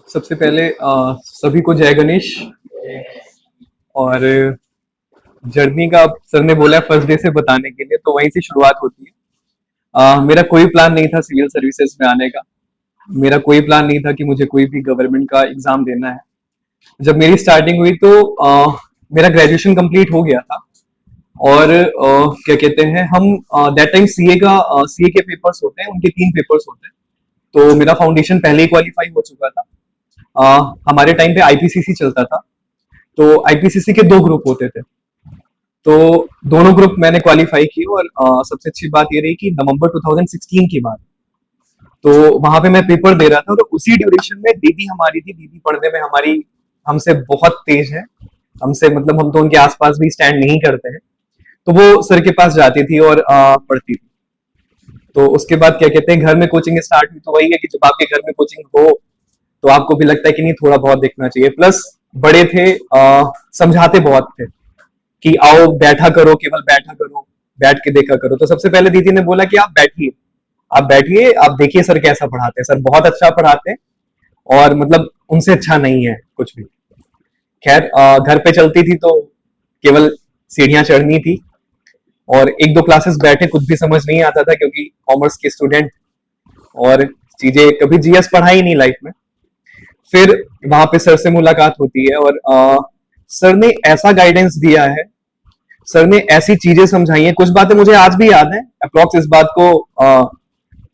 सबसे पहले सभी को जय गणेश। और जर्नी का सर ने बोला फर्स्ट डे से बताने के लिए, तो वहीं से शुरुआत होती है। मेरा कोई प्लान नहीं था सिविल सर्विसेज में आने का। मेरा कोई प्लान नहीं था कि मुझे कोई भी गवर्नमेंट का एग्जाम देना है। जब मेरी स्टार्टिंग हुई तो मेरा ग्रेजुएशन कंप्लीट हो गया था। और क्या कहते हैं, हम दैट टाइम सीए के पेपर्स होते हैं, उनके 3 पेपर्स होते हैं। तो मेरा फाउंडेशन पहले ही क्वालिफाई हो चुका था। हमारे टाइम पे आईपीसीसी चलता था। तो आईपीसीसी के 2 ग्रुप होते थे। तो दोनों ग्रुप मैंने क्वालिफाई किए। और सबसे अच्छी बात ये रही कि नवंबर 2016 की बात, तो वहां पे मैं पेपर दे रहा था। और उसी ड्यूरेशन में दीदी हमारी थी, दीदी पढ़ने में हमारी हमसे बहुत तेज है। हमसे मतलब हम तो उनके आसपास भी स्टैंड नहीं करते हैं। तो वो सर के पास जाती थी और पढ़ती थी। तो उसके बाद क्या कहते हैं, घर में कोचिंग स्टार्ट हुई। तो वही है कि जब आपके घर में कोचिंग हो तो आपको भी लगता है कि नहीं, थोड़ा बहुत देखना चाहिए। प्लस बड़े थे, समझाते बहुत थे कि आओ बैठा करो, केवल बैठा करो, बैठ के देखा करो। तो सबसे पहले दीदी ने बोला कि आप बैठिए, आप बैठिए, आप देखिए सर कैसा पढ़ाते हैं। सर बहुत अच्छा पढ़ाते हैं, और मतलब उनसे अच्छा नहीं है कुछ भी। खैर, घर पे चलती थी तो केवल सीढ़ियां चढ़नी थी। और 1-2 क्लासेस बैठे, कुछ भी समझ नहीं आता था क्योंकि कॉमर्स के स्टूडेंट, और चीजें कभी जीएस पढ़ा ही नहीं लाइफ में। फिर वहां पे सर से मुलाकात होती है। और सर ने ऐसा गाइडेंस दिया है, सर ने ऐसी चीजें समझाई हैं, कुछ बातें मुझे आज भी याद है। अप्रोक्स इस बात को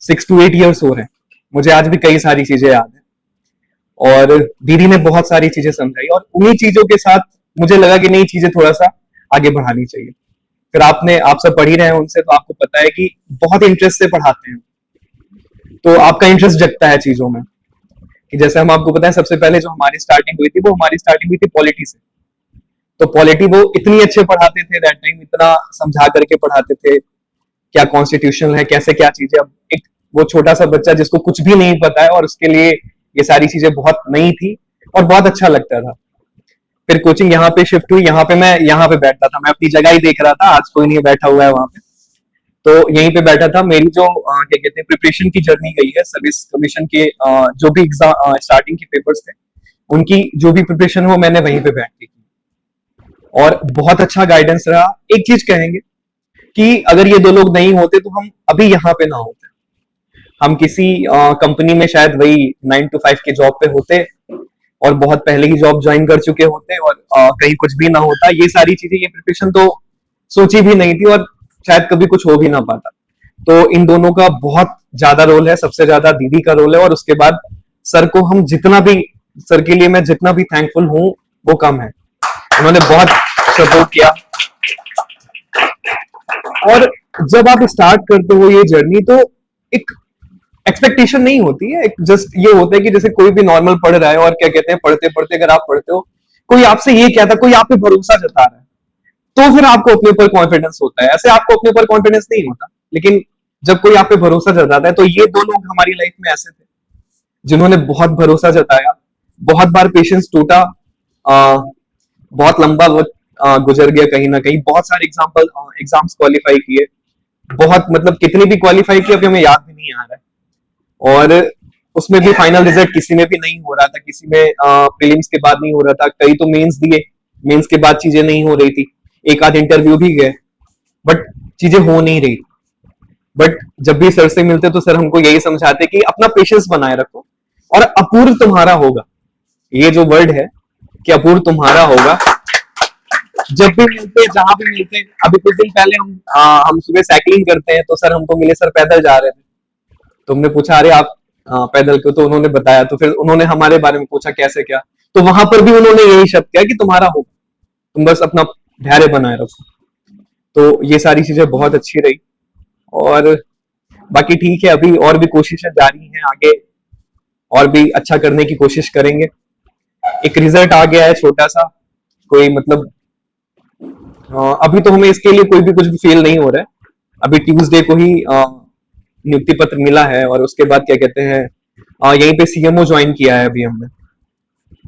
6 to 8 years हो रहे हैं, मुझे आज भी कई सारी चीजें याद है। और दीदी ने बहुत सारी चीजें समझाई, और उन्हीं चीजों के साथ मुझे लगा कि नई चीजें थोड़ा सा आगे बढ़ानी चाहिए। फिर आप सब पढ़ ही रहे हैं उनसे, तो आपको पता है कि बहुत इंटरेस्ट से पढ़ाते हैं। तो आपका इंटरेस्ट जगता है चीजों में। कि जैसे हम आपको पता है, सबसे पहले जो हमारी स्टार्टिंग हुई थी, वो हमारी स्टार्टिंग हुई थी पॉलिटी से। तो पॉलिटी वो इतनी अच्छे पढ़ाते थे दैट टाइम, इतना समझा करके पढ़ाते थे क्या कॉन्स्टिट्यूशन है, कैसे क्या चीजें। अब एक वो छोटा सा बच्चा जिसको कुछ भी नहीं पता है, और उसके लिए ये सारी चीजें बहुत नई थी और बहुत अच्छा लगता था। फिर कोचिंग यहाँ पे शिफ्ट हुई, यहाँ पे मैं यहाँ पे बैठता था, मैं अपनी जगह ही देख रहा था, आज कोई नहीं बैठा हुआ है वहां पे। तो यहीं पे बैठा था। मेरी जो क्या कहते हैं प्रिपरेशन की जर्नी गई है, सर्विस कमीशन के जो भी एग्जाम स्टार्टिंग के पेपर्स थे, उनकी जो भी प्रिपरेशन हो मैंने वहीं पे बैठ के की। और बहुत अच्छा गाइडेंस रहा। एक चीज कहेंगे कि अगर ये 2 लोग नहीं होते तो हम अभी यहाँ पे ना होते। हम किसी कंपनी में शायद वही 9 to 5 के जॉब पे होते, और बहुत पहले ही जॉब ज्वाइन कर चुके होते, और कहीं कुछ भी ना होता। ये सारी चीजें, ये प्रिपरेशन तो सोची भी नहीं थी, और शायद कभी कुछ हो भी ना पाता। तो इन दोनों का बहुत ज्यादा रोल है, सबसे ज्यादा दीदी का रोल है। और उसके बाद सर को हम जितना भी, सर के लिए मैं जितना भी थैंकफुल हूँ वो कम है। उन्होंने बहुत सपोर्ट किया। और जब आप स्टार्ट करते हो ये जर्नी, तो एक एक्सपेक्टेशन नहीं होती है, एक जस्ट ये होता है कि जैसे कोई भी नॉर्मल पढ़ रहा है, और क्या कहते हैं, पढ़ते पढ़ते अगर आप पढ़ते हो, कोई आपसे ये कहता, कोई आप पे भरोसा जता रहा है, तो फिर आपको अपने ऊपर कॉन्फिडेंस होता है। ऐसे आपको अपने ऊपर कॉन्फिडेंस नहीं होता। लेकिन जब कोई आप पे भरोसा जताता है, तो ये 2 लोग हमारी लाइफ में ऐसे थे जिन्होंने बहुत भरोसा जताया। बहुत बार पेशेंस टूटा, बहुत लंबा वक्त गुजर गया कहीं ना कहीं। बहुत सारे एग्जाम्स क्वालिफाई किए, बहुत मतलब कितने भी क्वालिफाई किए अभी हमें याद भी नहीं आ रहा है। और उसमें भी फाइनल रिजल्ट किसी में भी नहीं हो रहा था, किसी में प्रीलिम्स के बाद नहीं हो रहा था, कई तो मेंस दिए, मेंस के बाद चीजें नहीं हो रही थी, एक आध इंटरव्यू भी गए, बट चीजें हो नहीं रही। बट जब भी सर से मिलते तो सर हमको यही समझाते कि अपना पेशेंस बनाए रखो, और अपूर्व तुम्हारा होगा। ये जो वर्ड है कि अपूर्व तुम्हारा होगा। जब भी मिलते, जहां भी मिलते, अभी कुछ दिन पहले हम सुबह साइकिलिंग करते हैं, तो सर हमको मिले, सर पैदल जा रहे थे। तो हमने पूछा अरे आप पैदल क्यों, तो उन्होंने बताया। तो फिर उन्होंने हमारे बारे में पूछा कैसे क्या, तो वहां पर भी उन्होंने यही शब्द किया कि तुम्हारा होगा, तुम बस अपना धैर्य बनाए रखो। तो ये सारी चीजें बहुत अच्छी रही। और बाकी ठीक है, अभी और भी कोशिशें जारी हैं आगे, और भी अच्छा करने की कोशिश करेंगे। एक रिजल्ट आ गया है छोटा सा, कोई मतलब अभी तो हमें इसके लिए कोई भी कुछ भी फील नहीं हो रहा है। अभी ट्यूसडे को ही नियुक्ति पत्र मिला है, और उसके बाद क्या कहते हैं, यहीं पे सीएमओ ज्वाइन किया है अभी हमने।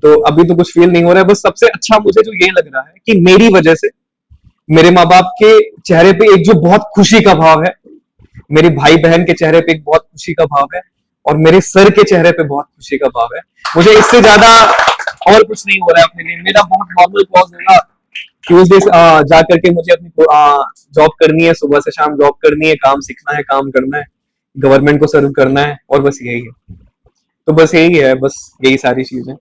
तो अभी तो कुछ फील नहीं हो रहा है। बस सबसे अच्छा मुझे जो ये लग रहा है कि मेरी वजह से मेरे माँ बाप के चेहरे पे एक जो बहुत खुशी का भाव है, मेरे भाई बहन के चेहरे पे एक बहुत खुशी का भाव है, और मेरे सर के चेहरे पे बहुत खुशी का भाव है। मुझे इससे ज्यादा और कुछ नहीं हो रहा है अपने लिए। मेरा बहुत नॉर्मल कॉज होगा, ट्यूजडे जा करके मुझे अपनी जॉब करनी है, सुबह से शाम जॉब करनी है, काम सीखना है, काम करना है, गवर्नमेंट को सर्व करना है, और बस यही है। तो बस यही है, बस यही सारी चीजें।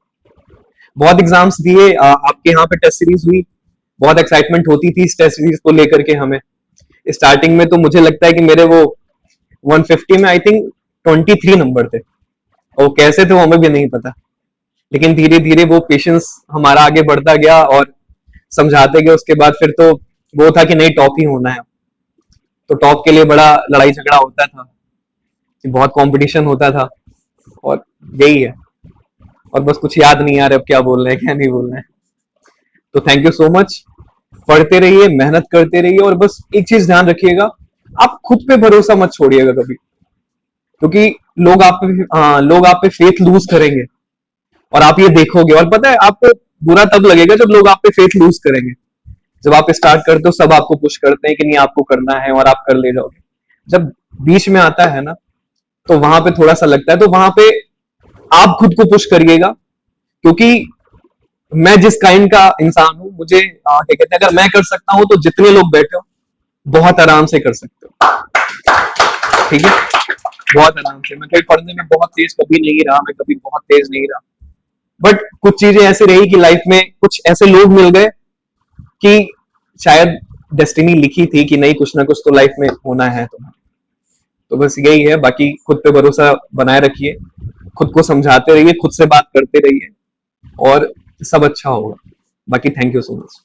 बहुत एग्जाम्स दिए, आपके यहाँ पे टेस्ट सीरीज हुई, बहुत एक्साइटमेंट होती थी इस टेस्ट सीरीज को लेकर के हमें। स्टार्टिंग में तो मुझे लगता है कि मेरे वो 150 में आई थिंक 23 नंबर थे, और कैसे थे वो हमें भी नहीं पता। लेकिन धीरे धीरे वो पेशेंस हमारा आगे बढ़ता गया, और समझाते गए। उसके बाद फिर तो वो था कि नहीं, टॉप ही होना है। तो टॉप के लिए बड़ा लड़ाई झगड़ा होता था, बहुत कंपटीशन होता था, और यही है। और बस कुछ याद नहीं आ रहा अब क्या बोलना है क्या नहीं बोलना है। तो थैंक यू सो मच। पढ़ते रहिए, मेहनत करते रहिए, और बस एक चीज ध्यान रखिएगा, आप खुद पे भरोसा मत छोड़िएगा कभी, क्योंकि लोग आप पे फेथ लूज करेंगे, और आप ये देखोगे। और पता है, आपको बुरा तब लगेगा जब लोग आप पे फेथ लूज करेंगे। जब आप स्टार्ट करते हो सब आपको पुश करते हैं कि नहीं आपको करना है, और आप कर ले जाओगे। जब बीच में आता है ना, तो वहां पे थोड़ा सा लगता है। तो वहां पे आप खुद को पुश करिएगा, क्योंकि मैं जिस काइंड का इंसान हूं, मुझे क्या कहते हैं, अगर मैं कर सकता हूं तो जितने लोग बैठे हो बहुत आराम से कर सकते हो। ठीक है, बहुत आराम से। मैं कभी पढ़ने में बहुत तेज कभी नहीं रहा, मैं कभी बहुत तेज नहीं रहा, बट कुछ चीजें ऐसी रही कि लाइफ में कुछ ऐसे लोग मिल गए कि शायद डेस्टिनी लिखी थी कि नहीं, कुछ ना कुछ तो लाइफ में होना है तुम्हें। तो बस यही है। बाकी खुद पे भरोसा बनाए रखिए, खुद को समझाते रहिए, खुद से बात करते रहिए, और सब अच्छा होगा। बाकी थैंक यू सो मच।